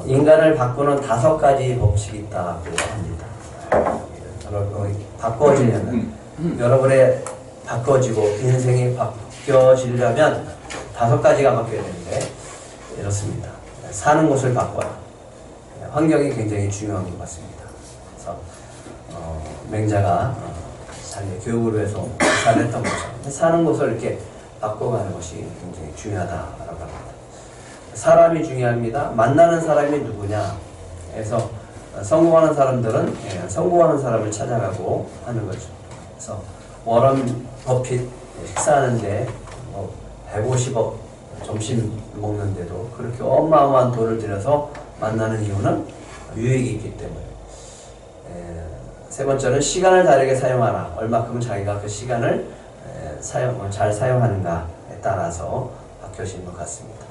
인간을 바꾸는 5가지 법칙이 있다고 합니다. 바꿔지려면 여러분의 바꿔지고 인생이 바뀌어지려면 5가지가 바뀌어야 되는데 이렇습니다. 사는 곳을 바꿔라. 환경이 굉장히 중요한 것 같습니다. 그래서 맹자가 자기의 교육을 위해서 잘했던 거죠. 사는 곳을 이렇게 바꿔가는 것이 굉장히 중요하다라고 합니다. 사람이 중요합니다. 만나는 사람이 누구냐. 그래서 성공하는 사람들은 성공하는 사람을 찾아가고 하는 거죠. 그래서 워런 버핏 식사하는데 150억 점심 먹는데도 그렇게 어마어마한 돈을 들여서 만나는 이유는 유익이 있기 때문에. 세 번째는 시간을 다르게 사용하라. 얼마큼 자기가 그 시간을 잘 사용하는가에 따라서 바뀌어지는 것 같습니다.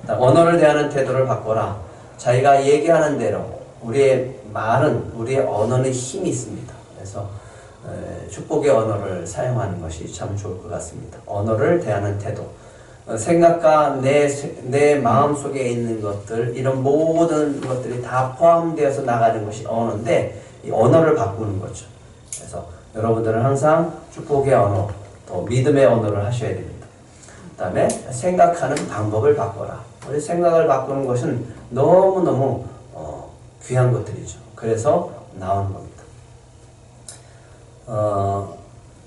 언어를 대하는 태도를 바꿔라. 자기가 얘기하는 대로 우리의 말은, 우리의 언어는 힘이 있습니다. 그래서 축복의 언어를 사용하는 것이 참 좋을 것 같습니다. 언어를 대하는 태도. 생각과 내 마음속에 있는 것들, 이런 모든 것들이 다 포함되어서 나가는 것이 언어인데 이 언어를 바꾸는 거죠. 그래서 여러분들은 항상 축복의 언어, 또 믿음의 언어를 하셔야 됩니다. 그 다음에 생각하는 방법을 바꿔라. 우리 생각을 바꾸는 것은 너무너무 귀한 것들이죠. 그래서 나오는 겁니다.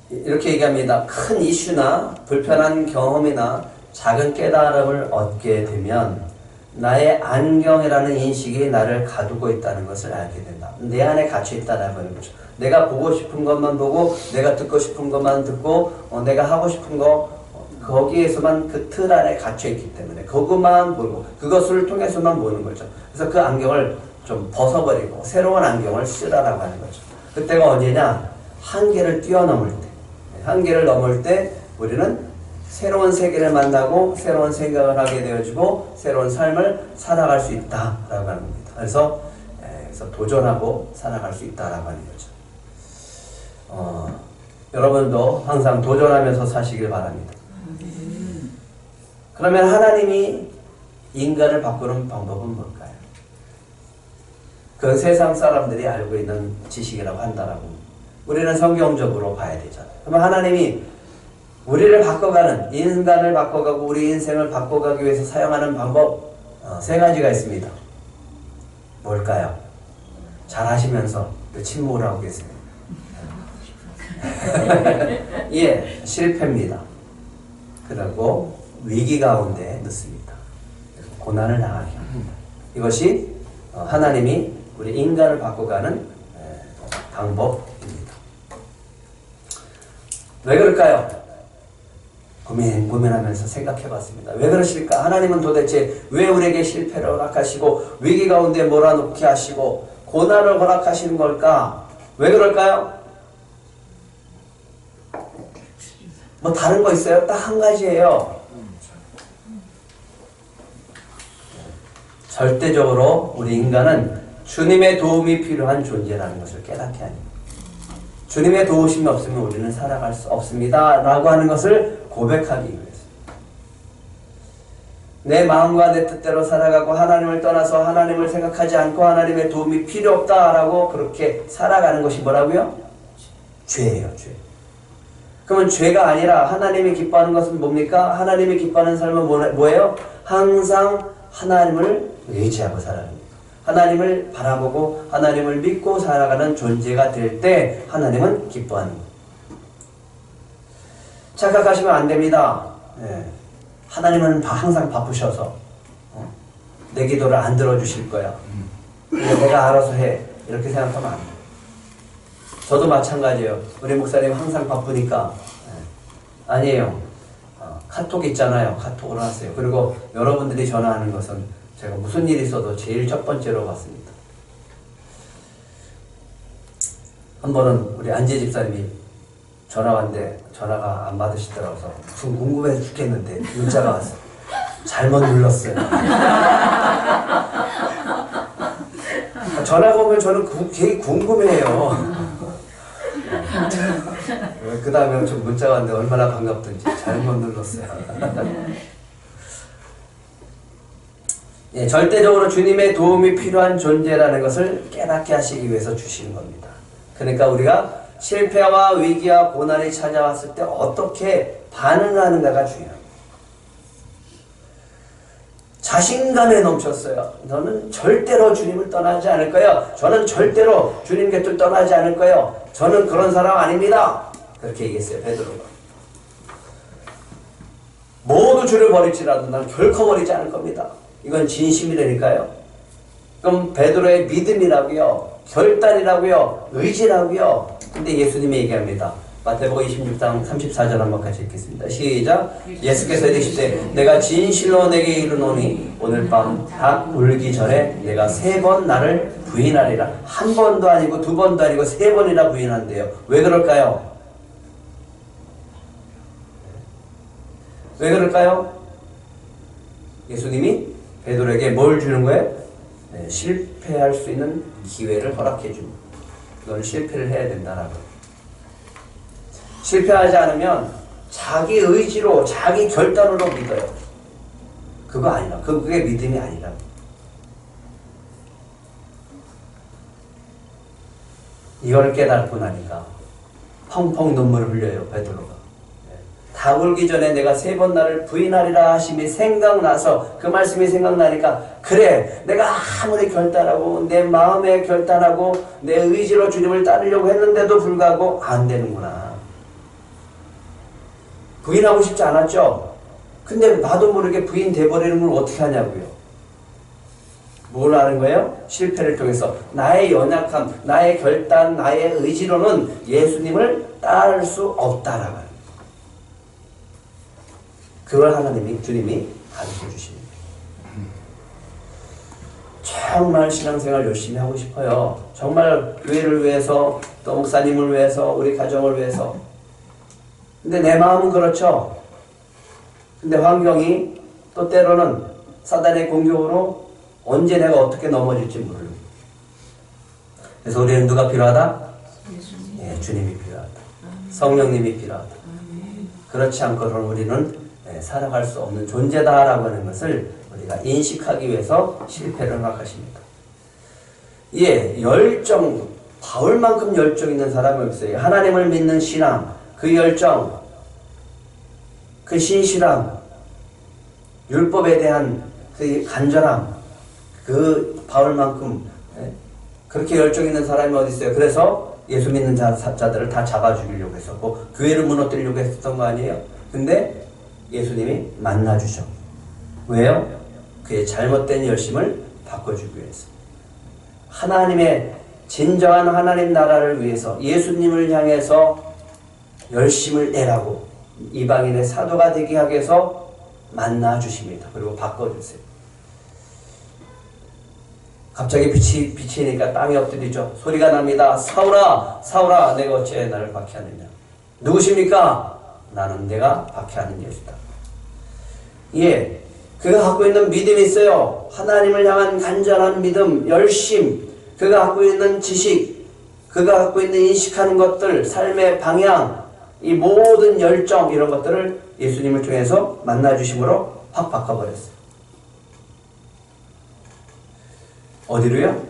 이렇게 얘기합니다. 큰 이슈나 불편한 경험이나 작은 깨달음을 얻게 되면 나의 안경이라는 인식이 나를 가두고 있다는 것을 알게 된다. 내 안에 갇혀 있다는 거죠. 내가 보고 싶은 것만 보고, 내가 듣고 싶은 것만 듣고, 내가 하고 싶은 거 거기에서만 그 틀 안에 갇혀 있기 때문에 그것만 보고 그것을 통해서만 보는 거죠. 그래서 그 안경을 좀 벗어버리고 새로운 안경을 쓰라라고 하는 거죠. 그때가 언제냐? 한계를 뛰어넘을 때. 한계를 넘을 때 우리는 새로운 세계를 만나고 새로운 생각을 하게 되어지고 새로운 삶을 살아갈 수 있다라고 하는 겁니다. 그래서 도전하고 살아갈 수 있다라고 하는 거죠. 여러분도 항상 도전하면서 사시길 바랍니다. 그러면 하나님이 인간을 바꾸는 방법은 뭘까요? 그건 세상 사람들이 알고 있는 지식이라고 한다라고 우리는 성경적으로 봐야 되잖아요. 그러면 하나님이 우리를 바꿔가는, 인간을 바꿔가고 우리 인생을 바꿔가기 위해서 사용하는 방법 3가지가 있습니다. 뭘까요? 잘 하시면서 침묵을 하고 계세요. 예, 실패입니다. 그리고 위기 가운데 넣습니다. 고난을 당하게 합니다. 이것이 하나님이 우리 인간을 바꿔가는 방법입니다. 왜 그럴까요? 고민하면서 생각해봤습니다. 왜 그러실까? 하나님은 도대체 왜 우리에게 실패를 허락하시고 위기 가운데 몰아넣게 하시고 고난을 허락하시는 걸까? 왜 그럴까요? 뭐 다른 거 있어요? 딱 한 가지예요. 절대적으로 우리 인간은 주님의 도움이 필요한 존재라는 것을 깨닫게 합니다. 주님의 도우심이 없으면 우리는 살아갈 수 없습니다 라고 하는 것을 고백하기 위해서 내 마음과 내 뜻대로 살아가고 하나님을 떠나서 하나님을 생각하지 않고 하나님의 도움이 필요 없다라고 그렇게 살아가는 것이 뭐라고요? 죄예요. 죄. 그러면 죄가 아니라 하나님이 기뻐하는 것은 뭡니까? 하나님이 기뻐하는 삶은 뭐예요? 항상 하나님을 의지하고 살아가는 거예요. 하나님을 바라보고 하나님을 믿고 살아가는 존재가 될 때 하나님은 기뻐하는 거예요. 착각하시면 안 됩니다. 네. 하나님은 항상 바쁘셔서 내 기도를 안 들어주실 거야. 내가 알아서 해. 이렇게 생각하면 안 돼요. 저도 마찬가지예요. 우리 목사님 항상 바쁘니까. 아니에요. 카톡 있잖아요. 카톡으로 하세요. 그리고 여러분들이 전화하는 것은 제가 무슨 일이 있어도 제일 첫 번째로 받습니다. 한 번은 우리 안재 집사님이 전화 왔는데 전화가 안 받으시더라고요. 무슨 궁금해서 죽겠는데 문자가 왔어요. 잘못 눌렀어요. 전화가 오면 저는 되게 궁금해요. 그 다음에 좀 문자가 왔는데 얼마나 반갑던지. 잘못 눌렀어요. 예, 절대적으로 주님의 도움이 필요한 존재라는 것을 깨닫게 하시기 위해서 주시는 겁니다. 그러니까 우리가 실패와 위기와 고난이 찾아왔을 때 어떻게 반응하는가가 중요합니다. 자신감에 넘쳤어요. 저는 절대로 주님을 떠나지 않을 거예요. 저는 절대로 주님 곁을 떠나지 않을 거예요. 저는 그런 사람 아닙니다. 그렇게 얘기했어요, 베드로가. 모두 주를 버릴지라도 난 결코 버리지 않을 겁니다. 이건 진심이라니까요. 그럼 베드로의 믿음이라고요, 결단이라고요, 의지라고요. 근데 예수님이 얘기합니다. 마태복음 26장 34절 한번 같이 읽겠습니다. 시작. 예수께서 이르시되 내가 진실로 내게 이르노니 오늘 밤 닭 울기 전에 내가 3번 나를 부인하리라. 한 번도 아니고 2번도 아니고 3번이나 부인한대요. 왜 그럴까요? 왜 그럴까요? 예수님이 베드로에게 뭘 주는 거예요? 네, 실패할 수 있는 기회를 허락해 줍니다. 너는 실패를 해야 된다라고. 실패하지 않으면 자기 의지로, 자기 결단으로 믿어요. 그거 아니라, 그게 믿음이 아니라. 이걸 깨닫고 나니까 펑펑 눈물을 흘려요, 베드로가. 다 울기 전에 내가 3번 나를 부인하리라 하심이 생각나서, 그 말씀이 생각나니까, 그래, 내가 아무리 결단하고 내 마음에 결단하고 내 의지로 주님을 따르려고 했는데도 불구하고 안 되는구나. 부인하고 싶지 않았죠? 근데 나도 모르게 부인 돼버리는 걸 어떻게 하냐고요. 뭘 하는 거예요? 실패를 통해서 나의 연약함, 나의 결단, 나의 의지로는 예수님을 따를 수 없다라고 합니다. 그걸 하나님이, 주님이 가르쳐 주십니다. 정말 신앙생활 열심히 하고 싶어요. 정말 교회를 위해서, 또 목사님을 위해서, 우리 가정을 위해서. 근데 내 마음은 그렇죠. 근데 환경이 또 때로는 사단의 공격으로 언제 내가 어떻게 넘어질지 모릅니다. 그래서 우리는 누가 필요하다? 예, 주님이 필요하다. 성령님이 필요하다. 그렇지 않고는 우리는 살아갈 수 없는 존재다라고 하는 것을 우리가 인식하기 위해서 실패를 허락하십니다. 예, 열정, 바울만큼 열정 있는 사람이 없어요. 하나님을 믿는 신앙, 그 열정, 그 신실함, 율법에 대한 그 간절함, 그 바울만큼 그렇게 열정 있는 사람이 어디 있어요? 그래서 예수 믿는 자들을 다 잡아 죽이려고 했었고 교회를 무너뜨리려고 했었던 거 아니에요? 근데 예수님이 만나주셔. 왜요? 그의 잘못된 열심을 바꿔주기 위해서. 하나님의 진정한 하나님 나라를 위해서 예수님을 향해서 열심을 내라고 이방인의 사도가 되게 하기 위해서 만나주십니다. 그리고 바꿔주세요. 갑자기 빛이니까 땅에 엎드리죠. 소리가 납니다. 사울아, 사울아, 내가 어찌 나를 박해하느냐. 누구십니까? 나는 내가 박해하는 예수다. 예, 그가 갖고 있는 믿음이 있어요. 하나님을 향한 간절한 믿음, 열심, 그가 갖고 있는 지식, 그가 갖고 있는 인식하는 것들, 삶의 방향, 이 모든 열정, 이런 것들을 예수님을 통해서 만나주심으로 확 바꿔버렸어요. 어디로요?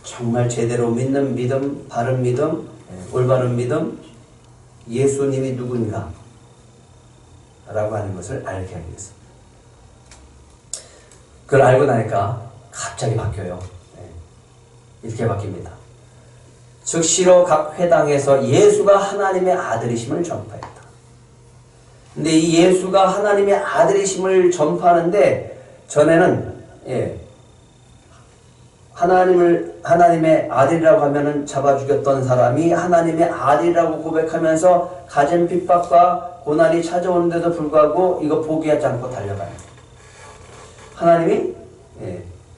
정말 제대로 믿는 믿음, 바른 믿음, 올바른 믿음, 예수님이 누군가 라고 하는 것을 알게 하기 위해서. 그걸 알고 나니까 갑자기 바뀌어요. 이렇게 바뀝니다. 즉시로 각 회당에서 예수가 하나님의 아들이심을 전파했다. 근데 이 예수가 하나님의 아들이심을 전파하는데 전에는 하나님의 아들이라고 하면은 잡아 죽였던 사람이 하나님의 아들이라고 고백하면서 가진 핍박과 고난이 찾아오는데도 불구하고 이거 포기하지 않고 달려가요. 하나님이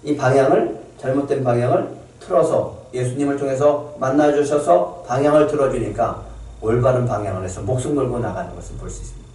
이 방향을, 잘못된 방향을 틀어서 예수님을 통해서 만나주셔서 방향을 틀어주니까 올바른 방향을 해서 목숨 걸고 나가는 것을 볼 수 있습니다.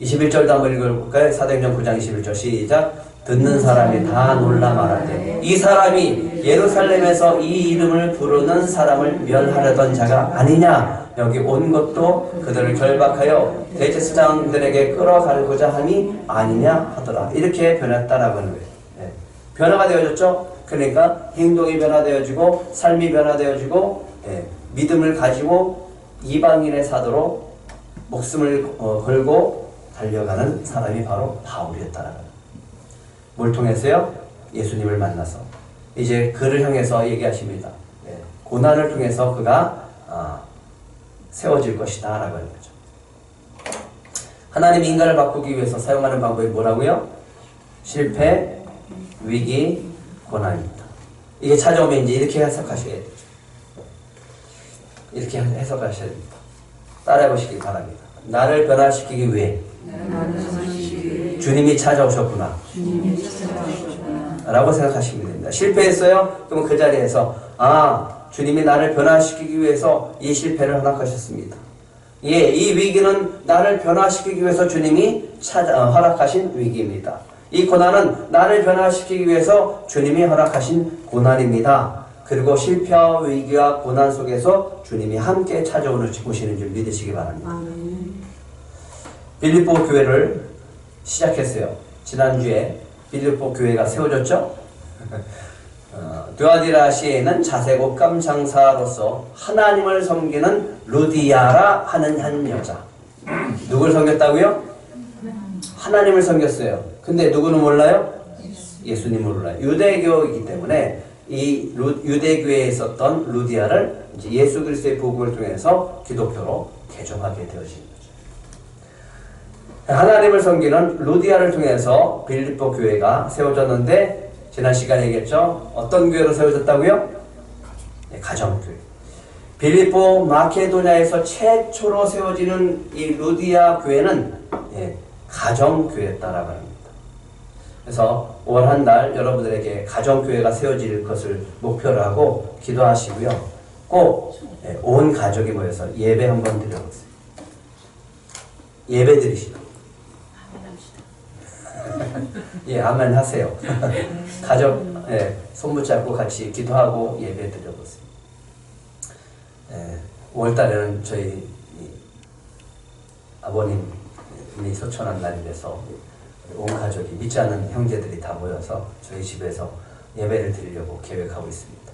21절도 한번 읽어볼까요? 사도행전 9장 21절 시작. 듣는 사람이 다 놀라 말하되 이 사람이 예루살렘에서 이 이름을 부르는 사람을 멸하려던 자가 아니냐. 여기 온 것도 그들을 결박하여 대제사장들에게 끌어가고자 함이 아니냐 하더라. 이렇게 변했다라고 하는 거예요. 네. 변화가 되어졌죠. 그러니까 행동이 변화되어지고 삶이 변화되어지고 믿음을 가지고 이방인의 사도로 목숨을 걸고 달려가는 사람이 바로 바울이었다라는 거예요. 뭘 통해서요? 예수님을 만나서 이제 그를 향해서 얘기하십니다. 고난을 통해서 그가 세워질 것이다 라고 하는 거죠. 하나님이 인간을 바꾸기 위해서 사용하는 방법이 뭐라고요? 실패, 위기, 고난입니다. 이게 찾아오면 이제 이렇게 해석하셔야 돼요. 이렇게 해석하셔야 됩니다. 따라해 보시기 바랍니다. 나를 변화시키기 위해 주님이 찾아오셨구나 라고 생각하시면 됩니다. 실패했어요? 그러면 그 자리에서 주님이 나를 변화시키기 위해서 이 실패를 허락하셨습니다. 예, 이 위기는 나를 변화시키기 위해서 주님이 허락하신 위기입니다. 이 고난은 나를 변화시키기 위해서 주님이 허락하신 고난입니다. 그리고 실패와 위기와 고난 속에서 주님이 함께 찾아오시는 줄 믿으시기 바랍니다. 빌립보 교회를 시작했어요. 지난주에 빌립보 교회가 세워졌죠. 드아디라시에 있는 자색 옷감 장사로서 하나님을 섬기는 루디아라 하는 한 여자. 누굴 섬겼다고요? 하나님을 섬겼어요. 근데 누구는 몰라요? 예수님을 몰라요. 유대교이기 때문에 이 유대교회에 있었던 루디아를 이제 예수 그리스도의 복음을 통해서 기독교로 개종하게 되어진 거죠. 하나님을 섬기는 루디아를 통해서 빌립보 교회가 세워졌는데 지난 시간에 얘기했죠. 어떤 교회로 세워졌다고요? 네, 가정교회. 빌립보 마케도냐에서 최초로 세워지는 이 루디아 교회는 가정교회였다라고 합니다. 그래서 올 한 달 여러분들에게 가정교회가 세워질 것을 목표로 하고 기도하시고요. 꼭 온 가족이 모여서 예배 한번 드려보세요. 예배 드리시고. 예, 아멘 하세요. 가족 손 붙잡고 같이 기도하고 예배 드려보세요. 5월달에는 저희 아버님이 소천한 날이라서 온 가족이 믿지 않는 형제들이 다 모여서 저희 집에서 예배를 드리려고 계획하고 있습니다.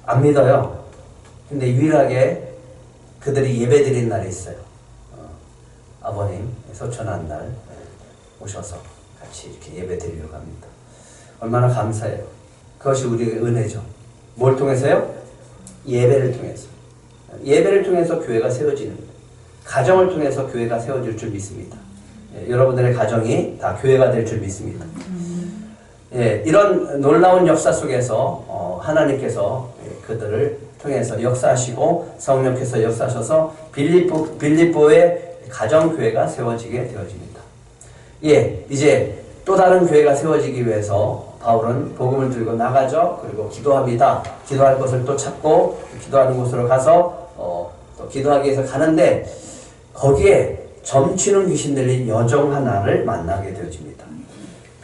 안 믿어요. 근데 유일하게 그들이 예배 드린 날이 있어요. 아버님 소천한 날 오셔서 같이 이렇게 예배 드리려고 합니다. 얼마나 감사해요. 그것이 우리의 은혜죠. 뭘 통해서요? 예배를 통해서. 예배를 통해서 교회가 세워지는 거예요. 가정을 통해서 교회가 세워질 줄 믿습니다. 여러분들의 가정이 다 교회가 될 줄 믿습니다. 이런 놀라운 역사 속에서 하나님께서 그들을 통해서 역사하시고 성령께서 역사하셔서 빌립보의 가정교회가 세워지게 되어집니다. 이제 또 다른 교회가 세워지기 위해서 바울은 복음을 들고 나가죠. 그리고 기도합니다. 기도할 것을 또 찾고 기도하는 곳으로 가서 또 기도하기 위해서 가는데 거기에 점치는 귀신 들린 여종 하나를 만나게 되어집니다.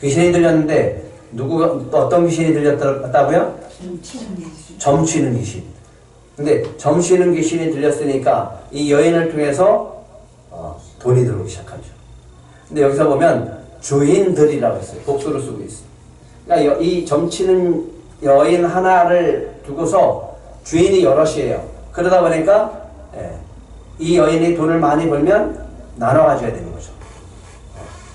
귀신이 들렸는데 어떤 귀신이 들렸다고요? 점치는 귀신. 근데 점치는 귀신이 들렸으니까 이 여인을 통해서 돈이 들어오기 시작하죠. 근데 여기서 보면 주인들이라고 했어요. 복수를 쓰고 있어요. 그러니까 이 점치는 여인 하나를 두고서 주인이 여럿이에요. 그러다 보니까 이 여인이 돈을 많이 벌면 나눠 가져야 되는 거죠.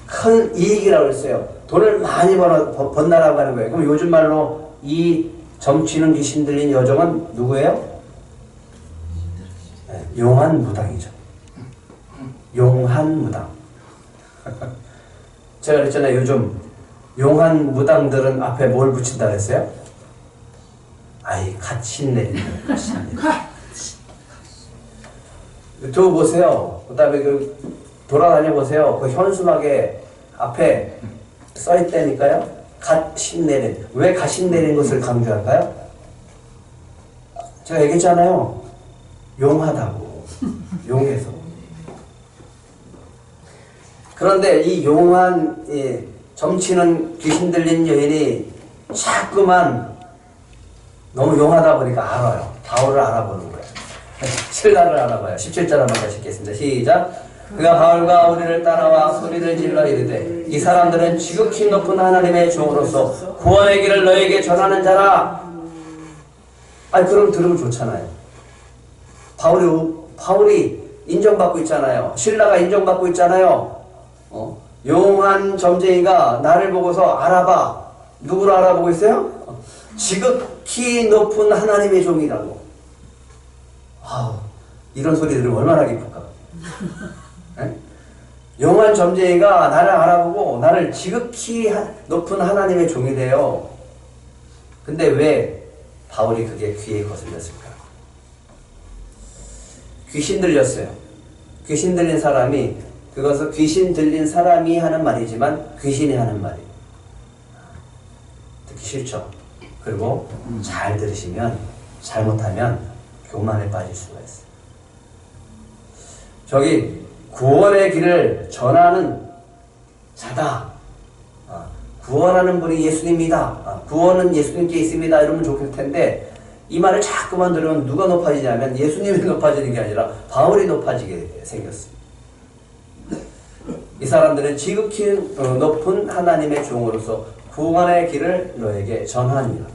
큰 이익이라고 했어요. 돈을 많이 번다라고 하는 거예요. 그럼 요즘 말로 이 점치는 귀신 들린 여종은 누구예요? 용한무당이죠. 용한무당. 제가 그랬잖아요. 요즘 용한무당들은 앞에 뭘 붙인다 그랬어요? 같이 내린다. 유튜브 보세요. 그 다음에 돌아다녀 보세요. 그 현수막에 앞에 써있다니까요. 갓 신내린. 왜 갓 신내린 것을 강조할까요? 제가 얘기했잖아요. 용하다고. 용해서. 그런데 이 용한 점치는 귀신 들린 여인이 자꾸만 너무 용하다 보니까 알아요. 바울을 알아보는 거예요. 실라를 알아봐요. 17절 한번 다시 읽겠습니다. 시작. 그가 바울과 우리를 따라와 소리를 질러 이르되 이 사람들은 지극히 높은 하나님의 종으로서 구원의 길을 너에게 전하는 자라. 아니 그럼 들으면 좋잖아요. 바울이 인정받고 있잖아요. 신라가 인정받고 있잖아요. 용한 점쟁이가 나를 보고서 알아봐. 누구를 알아보고 있어요? 지극히 높은 하나님의 종이라고. 이런 소리 들으면 얼마나 기쁠까? 용한 점쟁이가 나를 알아보고 나를 지극히 높은 하나님의 종이 돼요. 근데 왜 바울이 그게 귀에 거슬렸을까? 귀신 들렸어요. 귀신 들린 사람이, 그것은 귀신 들린 사람이 하는 말이지만 귀신이 하는 말이에요. 듣기 싫죠? 그리고 잘 들으시면, 잘못하면 교만에 빠질 수가 있어요. 저기 구원의 길을 전하는 자다. 구원하는 분이 예수님이다. 구원은 예수님께 있습니다. 이러면 좋을 텐데 이 말을 자꾸만 들으면 누가 높아지냐면 예수님이 높아지는 게 아니라 바울이 높아지게 생겼어요. 이 사람들은 지극히 높은 하나님의 종으로서 구원의 길을 너에게 전하니라.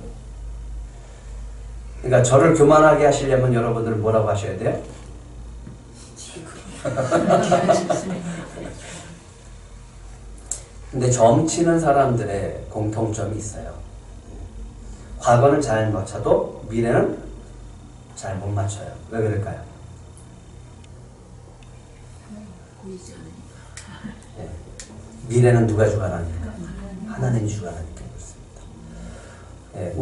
그러니까 저를 교만하게 하시려면 여러분들은 뭐라고 하셔야 돼요? 근데 점치는 사람들의 공통점이 있어요. 과거는 잘 맞춰도 미래는 잘 못 맞춰요. 왜 그럴까요? 네. 미래는 누가 주관하니까? 하나님이 주관하니까 그렇습니다. 네.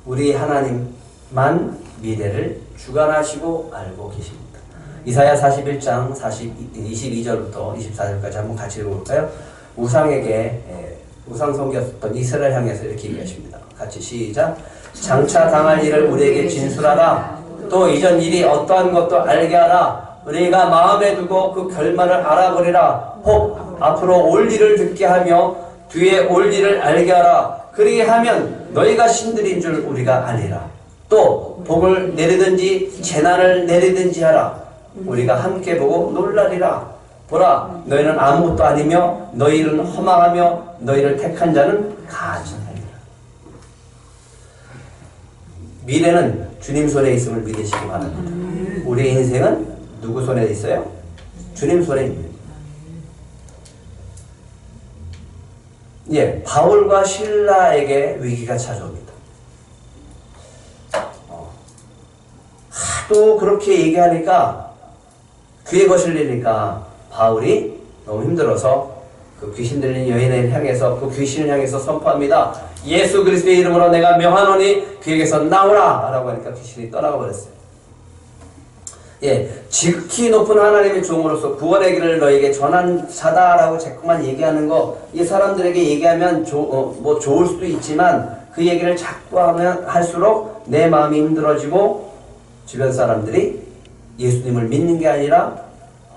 우리 하나님만 미래를 주관하시고 알고 계십니다. 이사야 41장 22절부터 24절까지 한번 같이 읽어볼까요? 우상 섬겼던 이스라엘 향해서 이렇게 얘기하십니다. 같이 시작. 장차 당할 일을 우리에게 진술하라. 또 이전 일이 어떠한 것도 알게 하라. 우리가 마음에 두고 그 결말을 알아보리라. 혹 앞으로 올 일을 듣게 하며 뒤에 올 일을 알게 하라. 그리게 하면 너희가 신들인 줄 우리가 알리라. 또 복을 내리든지 재난을 내리든지 하라. 우리가 함께 보고 놀라리라. 보라, 너희는 아무것도 아니며 너희는 허망하며 너희를 택한 자는 가증하리라. 미래는 주님 손에 있음을 믿으시기 바랍니다. 우리의 인생은 누구 손에 있어요? 주님 손에 있는. 예, 바울과 실라에게 위기가 찾아옵니다. 하도 그렇게 얘기하니까 귀에 거슬리니까 바울이 너무 힘들어서 그 귀신 들린 여인을 향해서, 그 귀신을 향해서 선포합니다. 예수 그리스도의 이름으로 내가 명하노니 그에게서 나오라 라고 하니까 귀신이 떠나가 버렸어요. 예, 지극히 높은 하나님의 종으로서 구원의 길을 너에게 전한 자다라고 자꾸만 얘기하는 거, 이 사람들에게 얘기하면 뭐 좋을 수도 있지만 그 얘기를 자꾸 하면 할수록 내 마음이 힘들어지고 주변 사람들이 예수님을 믿는 게 아니라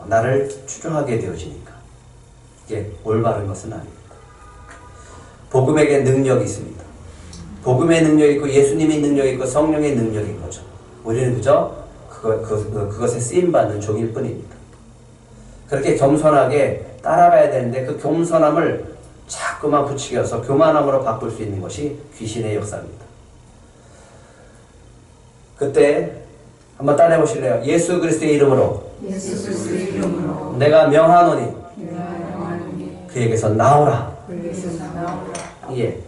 나를 추종하게 되어지니까 이게 올바른 것은 아닙니다. 복음에게 능력이 있습니다. 복음의 능력이 있고 예수님의 능력이 있고 성령의 능력인 거죠. 우리는 그저 그것에 쓰임받는 종일 뿐입니다. 그렇게 겸손하게 따라가야 되는데 그 겸손함을 자꾸만 부추겨서 교만함으로 바꿀 수 있는 것이 귀신의 역사입니다. 그때 한번 따라해 보실래요? 예수 그리스도의 이름으로 내가 명하노니 그에게서 나오라. 예.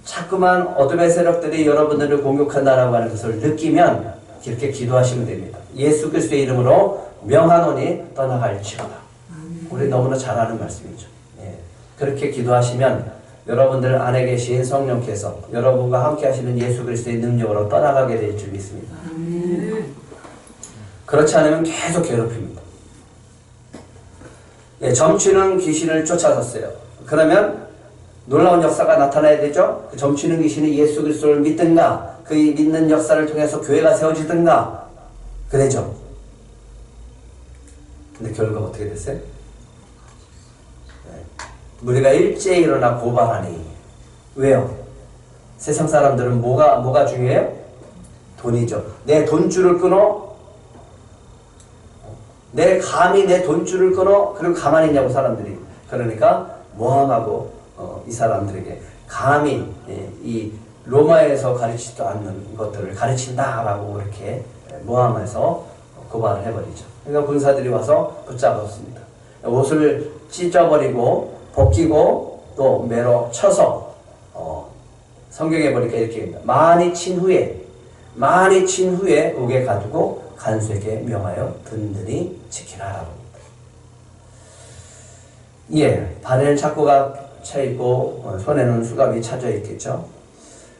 자꾸만 어둠의 세력들이 여러분들을 공격한다라고 하는 것을 느끼면 이렇게 기도하시면 됩니다. 예수 그리스도의 이름으로 명하노니 떠나갈지어다. 우리 너무나 잘 아는 말씀이죠. 예. 그렇게 기도하시면 여러분들 안에 계신 성령께서 여러분과 함께 하시는 예수 그리스도의 능력으로 떠나가게 될 줄 믿습니다. 그렇지 않으면 계속 괴롭힙니다. 예, 점치는 귀신을 쫓아섰어요. 그러면 놀라운 역사가 나타나야 되죠. 그 점치는 귀신이 예수 그리스도를 믿든가 그 믿는 역사를 통해서 교회가 세워지든가 그래죠. 근데 결과가 어떻게 됐어요? 네. 우리가 일제히 일어나 고발하니. 왜요? 세상 사람들은 뭐가 중요해요? 돈이죠. 내 돈줄을 끊어? 감히 내 돈줄을 끊어? 그리고 가만히 있냐고 사람들이. 그러니까 모함하고 이 사람들에게 감히 이 로마에서 가르치지도 않는 것들을 가르친다라고 이렇게 모함해서 고발을 해버리죠. 그러니까 군사들이 와서 붙잡았습니다. 옷을 찢어버리고 벗기고 또 매로 쳐서 성경에 보니까 이렇게 합니다. 많이 친 후에 옥에 가두고 간수에게 명하여 든든히 지키라라고 합니다. 예, 발에는 착고가 차 있고 손에는 수갑이 차져 있겠죠.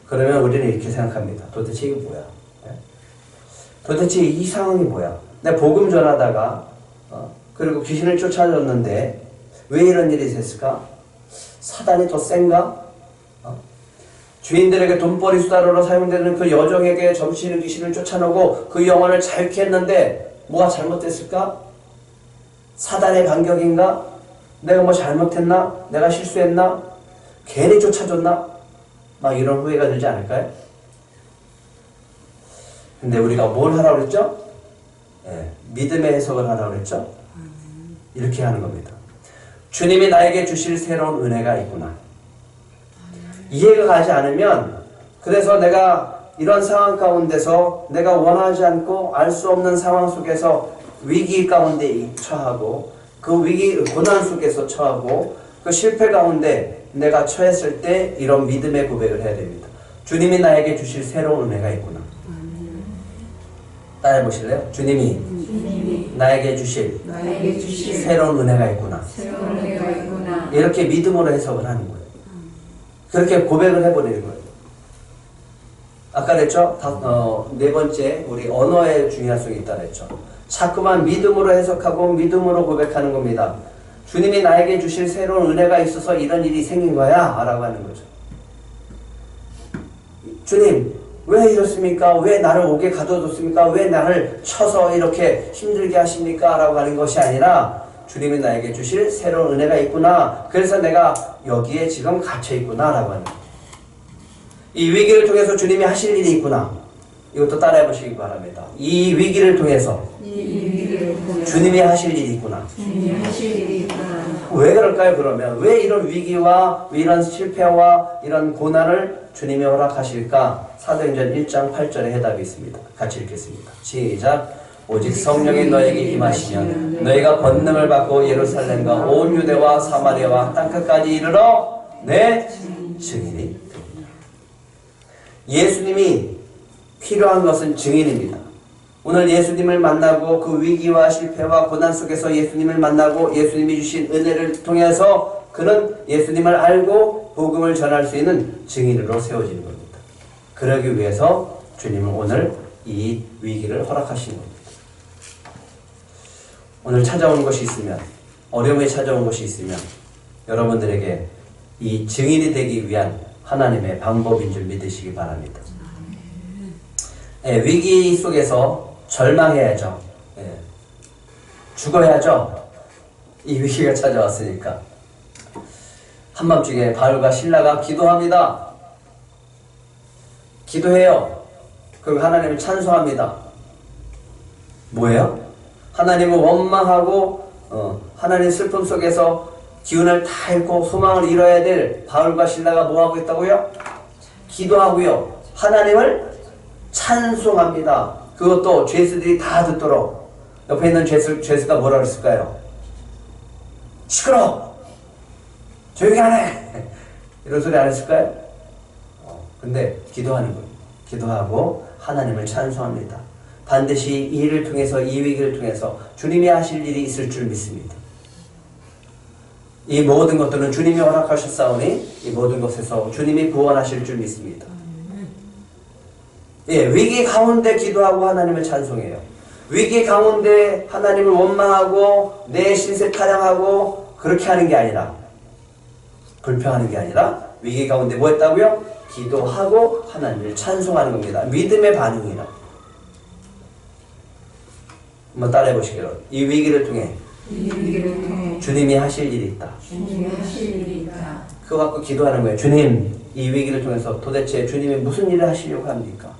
그러면 우리는 이렇게 생각합니다. 도대체 이게 뭐야? 도대체 이 상황이 뭐야? 내가 복음 전하다가 그리고 귀신을 쫓아줬는데 왜 이런 일이 있었을까? 사단이 더 센가? 주인들에게 돈벌이 수단으로 사용되는 그 여종에게 점치는 귀신을 쫓아내고 그 영혼을 자유케 했는데 뭐가 잘못됐을까? 사단의 반격인가? 내가 뭐 잘못했나? 내가 실수했나? 괜히 쫓아줬나? 막 이런 후회가 들지 않을까요? 근데 우리가 뭘 하라고 그랬죠? 믿음의 해석을 하라고 그랬죠? 이렇게 하는 겁니다. 주님이 나에게 주실 새로운 은혜가 있구나. 이해가 가지 않으면, 그래서 내가 이런 상황 가운데서 내가 원하지 않고 알 수 없는 상황 속에서 위기 가운데 처하고 그 위기, 고난 속에서 처하고 그 실패 가운데 내가 처했을 때 이런 믿음의 고백을 해야 됩니다. 주님이 나에게 주실 새로운 은혜가 있구나. 따라해 보실래요? 주님이 나에게 주실 새로운 은혜가 있구나. 이렇게 믿음으로 해석을 하는 거예요. 그렇게 고백을 해버리는 거예요. 아까 그랬죠? 네 번째, 우리 언어의 중요성이 있다 그랬죠. 자꾸만 믿음으로 해석하고 믿음으로 고백하는 겁니다. 주님이 나에게 주실 새로운 은혜가 있어서 이런 일이 생긴 거야 라고 하는 거죠. 주님, 왜 이렇습니까? 왜 나를 옥에 가둬뒀습니까? 왜 나를 쳐서 이렇게 힘들게 하십니까? 라고 하는 것이 아니라 주님이 나에게 주실 새로운 은혜가 있구나. 그래서 내가 여기에 지금 갇혀있구나 라고 하는 거예요. 이 위기를 통해서 주님이 하실 일이 있구나. 이것도 따라해 보시기 바랍니다. 이 위기를 통해서 주님이 하실 일이 있구나. 왜 그럴까요? 그러면 왜 이런 위기와 이런 실패와 이런 고난을 주님이 허락하실까? 사도행전 1장 8절에 해답이 있습니다. 같이 읽겠습니다. 시작. 오직 성령이 너에게 임하시면 너희가 권능을 받고 예루살렘과 온 유대와 사마리아와 땅끝까지 이르러 내 증인이 됩니다. 예수님이 필요한 것은 증인입니다. 오늘 예수님을 만나고 그 위기와 실패와 고난 속에서 예수님을 만나고 예수님이 주신 은혜를 통해서 그는 예수님을 알고 복음을 전할 수 있는 증인으로 세워지는 겁니다. 그러기 위해서 주님은 오늘 이 위기를 허락하시는 겁니다. 오늘 찾아온 것이 있으면, 어려움에 찾아온 것이 있으면 여러분들에게 이 증인이 되기 위한 하나님의 방법인 줄 믿으시기 바랍니다. 위기 속에서 절망해야죠. 죽어야죠. 이 위기가 찾아왔으니까. 한밤중에 바울과 실라가 기도합니다. 기도해요. 그리고 하나님을 찬송합니다. 뭐예요? 하나님을 원망하고 하나님 슬픔 속에서 기운을 다 잃고 소망을 잃어야 될 바울과 실라가 뭐하고 있다고요? 기도하고요. 하나님을 찬송합니다. 그것도 죄수들이 다 듣도록. 옆에 있는 죄수가 뭐라 그랬을까요? 시끄러워! 조용히 하네! 이런 소리 안 했을까요? 근데 기도하는 거예요. 기도하고 하나님을 찬송합니다. 반드시 이 일을 통해서, 이 위기를 통해서 주님이 하실 일이 있을 줄 믿습니다. 이 모든 것들은 주님이 허락하셨사오니 이 모든 것에서 주님이 구원하실 줄 믿습니다. 위기 가운데 기도하고 하나님을 찬송해요. 위기 가운데 하나님을 원망하고 내 신세 타령하고 그렇게 하는 게 아니라, 불평하는 게 아니라 위기 가운데 뭐 했다고요? 기도하고 하나님을 찬송하는 겁니다. 믿음의 반응이라. 한번 따라해 보시기로. 이 위기를 통해 이 위기를 통해 주님이 하실 일이 있다. 주님이 하실 일이 있다. 그거 갖고 기도하는 거예요. 주님, 이 위기를 통해서 도대체 주님이 무슨 일을 하시려고 합니까?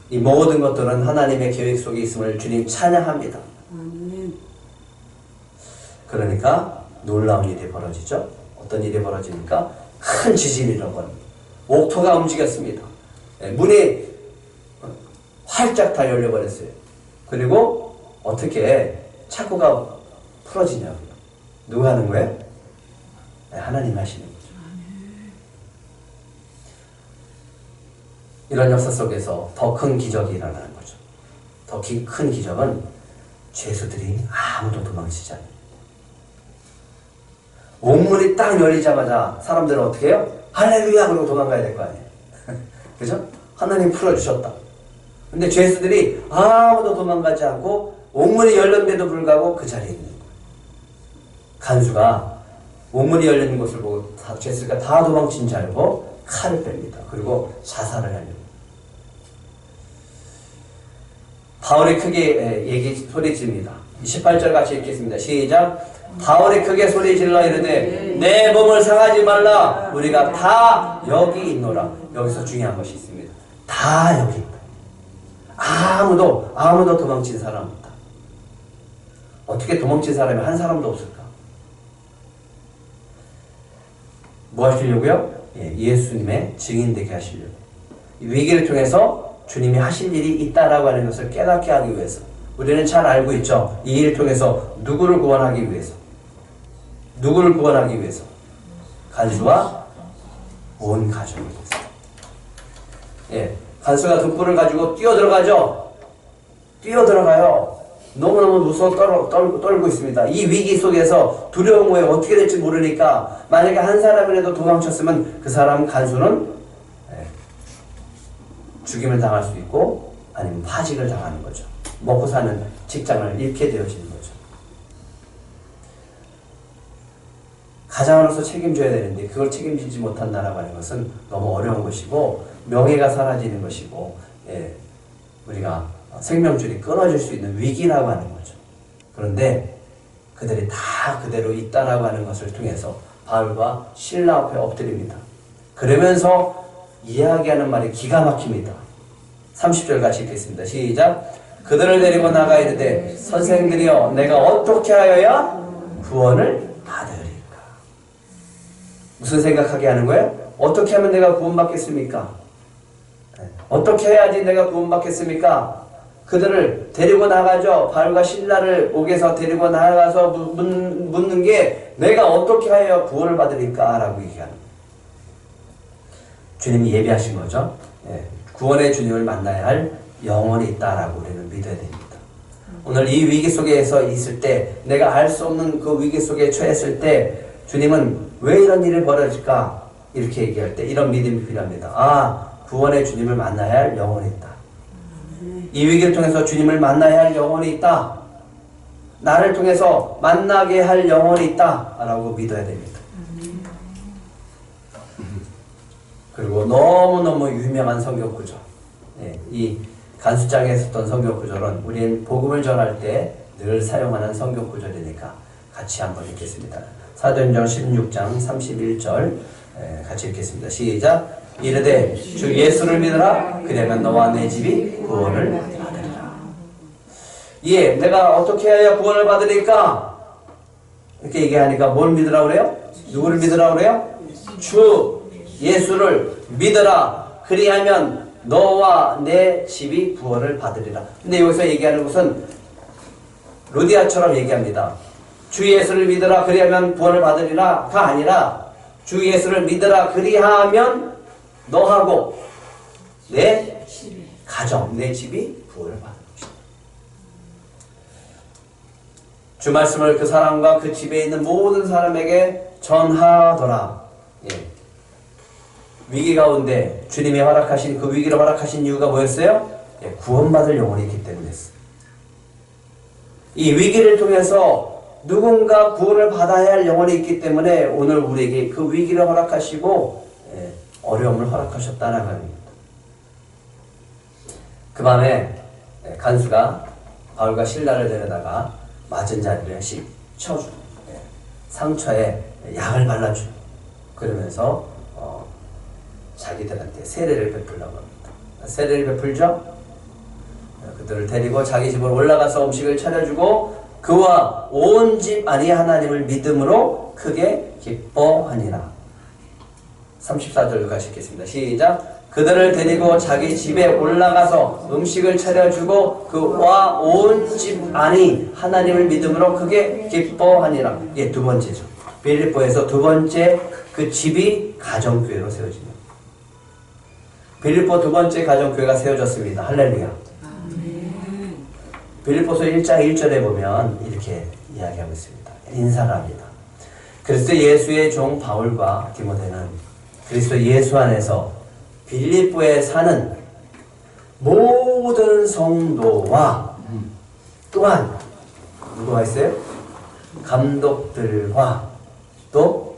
이 모든 것들은 하나님의 계획 속에 있음을 주님 찬양합니다. 아멘. 그러니까 놀라운 일이 벌어지죠. 어떤 일이 벌어지니까 큰 지진이 일어납니다. 옥토가 움직였습니다. 문이 활짝 다 열려버렸어요. 그리고 어떻게 창고가 풀어지냐고요. 누가 하는 거예요? 하나님 하시는 거죠. 이런 역사 속에서 더 큰 기적이 일어나는 거죠. 더 큰 기적은 죄수들이 아무도 도망치지 않아요. 옥문이 딱 열리자마자 사람들은 어떻게 해요? 할렐루야! 그러고 도망가야 될 거 아니에요. 그죠? 하나님 풀어주셨다. 근데 죄수들이 아무도 도망가지 않고 옥문이 열렸는데도 불구하고 그 자리에 있는 거예요. 간수가 옥문이 열리는 것을 보고 죄수가 다 도망친 줄 알고 칼을 뺍니다. 그리고 자살을 하려고. 바울이 크게 소리칩니다. 18절 같이 읽겠습니다. 시작. 바울이 크게 소리질러 이르되 내 몸을 상하지 말라. 우리가 다 여기 있노라. 여기서 중요한 것이 있습니다. 다 여기 있다. 아무도 도망친 사람 없다. 어떻게 도망친 사람이 한 사람도 없을까? 뭐 하시려고요? 예수님의 증인 되게 하시려고. 위기를 통해서 주님이 하실 일이 있다라고 하는 것을 깨닫게 하기 위해서. 우리는 잘 알고 있죠. 이 일을 통해서 누구를 구원하기 위해서. 누구를 구원하기 위해서. 간수와 온 가족을 위해서. 간수가 등불을 가지고 뛰어들어가죠. 뛰어들어가요. 너무너무 무서워 떨고 있습니다. 이 위기 속에서 두려운 거에 어떻게 될지 모르니까 만약에 한 사람이라도 도망쳤으면 그 사람 간수는 죽임을 당할 수 있고 아니면 파직을 당하는 거죠. 먹고 사는 직장을 잃게 되어지는 거죠. 가장으로서 책임져야 되는데 그걸 책임지지 못한다라고 하는 것은 너무 어려운 것이고 명예가 사라지는 것이고 우리가 생명줄이 끊어질 수 있는 위기라고 하는 거죠. 그런데 그들이 다 그대로 있다라고 하는 것을 통해서 바울과 실라 앞에 엎드립니다. 그러면서 이야기하는 말이 기가 막힙니다. 30절 같이 읽겠습니다. 시작. 그들을 데리고 나가 이르되 선생들이여 내가 어떻게 하여야 구원을 받으리까? 무슨 생각하게 하는 거예요? 어떻게 하면 내가 구원받겠습니까? 어떻게 해야지 내가 구원받겠습니까? 그들을 데리고 나가죠. 바울과 실라를 옥에서 데리고 나가서 묻는 게 내가 어떻게 하여 구원을 받으리까? 라고 얘기하는 거예요. 주님이 예비하신 거죠. 구원의 주님을 만나야 할 영혼이 있다라고 우리는 믿어야 됩니다. 오늘 이 위기 속에서 있을 때 내가 알 수 없는 그 위기 속에 처했을 때 주님은 왜 이런 일이 벌어질까? 이렇게 얘기할 때 이런 믿음이 필요합니다. 구원의 주님을 만나야 할 영혼이 있다. 이 위기를 통해서 주님을 만나야 할 영혼이 있다. 나를 통해서 만나게 할 영혼이 있다. 라고 믿어야 됩니다. 그리고 너무너무 유명한 성경 구절. 이 간수장에 있었던 성경 구절은 우리는 복음을 전할 때 늘 사용하는 성경 구절이니까 같이 한번 읽겠습니다. 사도행전 16장 31절 같이 읽겠습니다. 시작. 이르되 주 예수를 믿으라. 그러면 너와 내 집이 구원을 받으리라. 내가 어떻게 해야 구원을 받으리까? 이렇게 얘기하니까 뭘 믿으라고 그래요? 누구를 믿으라고 그래요? 주 예수를 믿으라. 그리하면 너와 내 집이 구원을 받으리라. 근데 여기서 얘기하는 것은 루디아처럼 얘기합니다. 주 예수를 믿으라. 그리하면 구원을 받으리라가 아니라 주 예수를 믿으라. 그리하면 너하고 내 가정, 내 집이 구원을 받는 것이다. 주 말씀을 그 사람과 그 집에 있는 모든 사람에게 전하더라. 위기 가운데 주님이 허락하신 그 위기를 허락하신 이유가 뭐였어요? 구원받을 영혼이 있기 때문이었어요. 이 위기를 통해서 누군가 구원을 받아야 할 영혼이 있기 때문에 오늘 우리에게 그 위기를 허락하시고 어려움을 허락하셨다는 겁니다. 그 밤에 간수가 바울과 실라를 데려다가 맞은 자리를 씻혀주고 상처에 약을 발라주고 그러면서 자기들한테 세례를 베풀라고 합니다. 세례를 베풀죠. 그들을 데리고 자기 집으로 올라가서 음식을 차려주고 그와 온 집안이 하나님을 믿음으로 크게 기뻐하니라. 34절 같이 읽겠습니다. 시작. 그들을 데리고 자기 집에 올라가서 음식을 차려주고 그와 온 집안이 하나님을 믿음으로 크게 기뻐하니라. 이게 두 번째죠. 빌립보에서 두 번째 그 집이 가정교회로 세워집니다. 빌립보 두 번째 가정교회가 세워졌습니다. 할렐루야. 빌립보서 1장 1절에 보면 이렇게 이야기하고 있습니다. 인사를 합니다. 그리스도 예수의 종 바울과 디모데는 그리스도 예수 안에서 빌립보에 사는 모든 성도와 또한 누가 있어요? 감독들과 또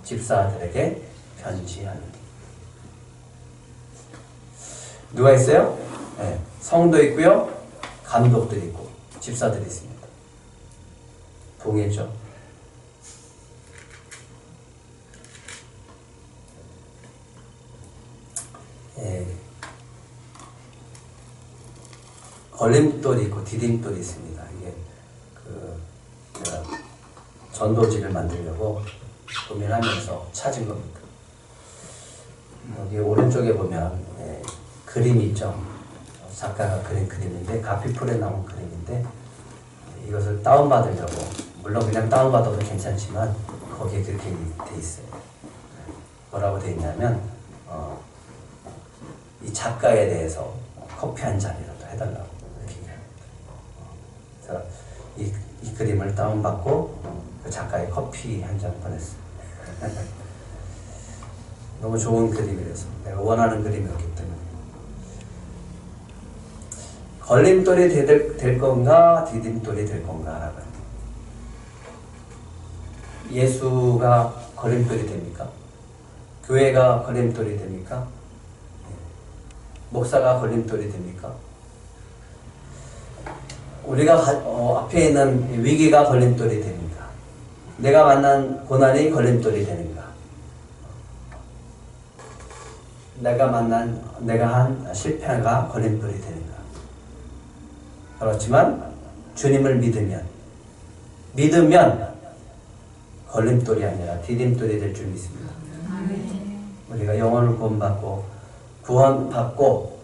집사들에게 편지하는 누가 있어요? 네, 성도 있고요, 감독들 있고 집사들이 있습니다. 동의했죠? 걸림돌이 있고 디딤돌이 있습니다. 이게 제가 전도지를 만들려고 고민하면서 찾은 겁니다. 여기 오른쪽에 보면 그림이 있죠. 작가가 그린 그림인데 가피풀에 나온 그림인데 이것을 다운받으려고 물론 그냥 다운받아도 괜찮지만 거기에 그렇게 돼 있어요. 뭐라고 돼 있냐면 이 작가에 대해서 커피 한 잔이라도 해달라고 이렇게 얘기합니다. 그래서 이 그림을 다운받고 그 작가에 커피 한 잔 보냈어요. 너무 좋은 그림이라서 내가 원하는 그림이었기 때문에 걸림돌이 될 건가 디딤돌이 될 건가라고 합니다. 예수가 걸림돌이 됩니까? 교회가 걸림돌이 됩니까? 목사가 걸림돌이 됩니까? 우리가 앞에 있는 위기가 걸림돌이 됩니까? 내가 만난 고난이 걸림돌이 되는가? 내가 한 실패가 걸림돌이 되는가? 그렇지만 주님을 믿으면 걸림돌이 아니라 디딤돌이 될 줄 믿습니다. 우리가 영혼을 구원받고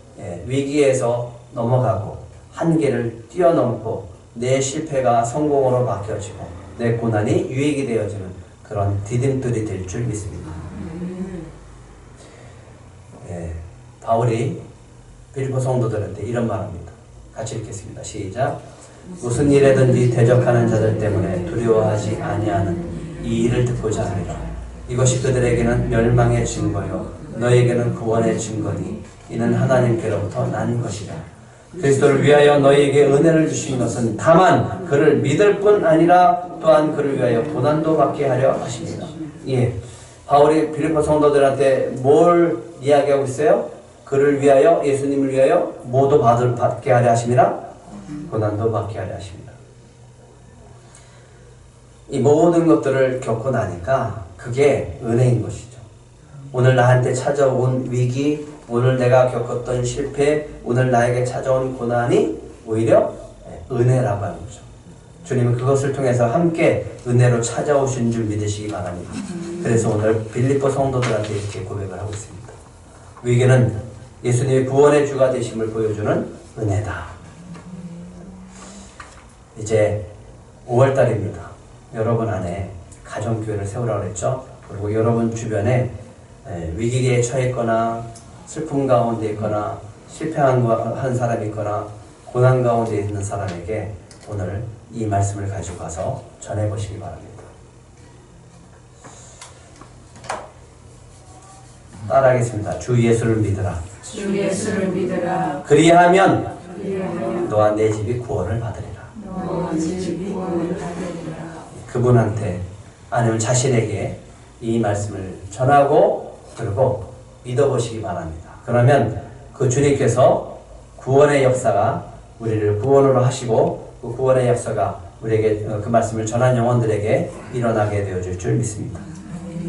위기에서 넘어가고 한계를 뛰어넘고 내 실패가 성공으로 바뀌어지고 내 고난이 유익이 되어지는 그런 디딤돌이 될 줄 믿습니다. 바울이 빌립보 성도들한테 이런 말합니다. 같이 읽겠습니다. 시작. 무슨 일에든지 대적하는 자들 때문에 두려워하지 아니하는 이 일을 듣고자 합니다. 이것이 그들에게는 멸망의 증거요 너에게는 구원의 증거니 이는 하나님께로부터 난 것이다. 그리스도를 위하여 너희에게 은혜를 주신 것은 다만 그를 믿을 뿐 아니라 또한 그를 위하여 고난도 받게 하려 하십니다. 바울이 빌립보 성도들한테 뭘 이야기하고 있어요? 그를 위하여, 예수님을 위하여 모두 받게 하려 하십니다. 고난도 받게 하려 하십니다. 이 모든 것들을 겪고 나니까 그게 은혜인 것이죠. 오늘 나한테 찾아온 위기, 오늘 내가 겪었던 실패, 오늘 나에게 찾아온 고난이 오히려 은혜라고 하는 거죠. 주님은 그것을 통해서 함께 은혜로 찾아오신 줄 믿으시기 바랍니다. 그래서 오늘 빌립보 성도들한테 이렇게 고백을 하고 있습니다. 위기는 예수님의 구원의 주가 되심을 보여주는 은혜다. 이제 5월달입니다. 여러분 안에 가정교회를 세우라고 했죠. 그리고 여러분 주변에 위기에 처했거나 슬픔 가운데 있거나 실패한 사람이 있거나 고난 가운데 있는 사람에게 오늘 이 말씀을 가지고 가서 전해보시기 바랍니다. 따라하겠습니다. 주 예수를 믿으라. 주 예수를 믿으라. 그리하면 그리하면 너와 내 집이 구원을 받으리라. 너와 내 집이 구원을 받으리라. 그분한테 아니면 자신에게 이 말씀을 전하고 그리고 믿어보시기 바랍니다. 그러면 그 주님께서 구원의 역사가 우리를 구원으로 하시고 그 구원의 역사가 우리에게 그 말씀을 전한 영혼들에게 일어나게 되어질 줄 믿습니다.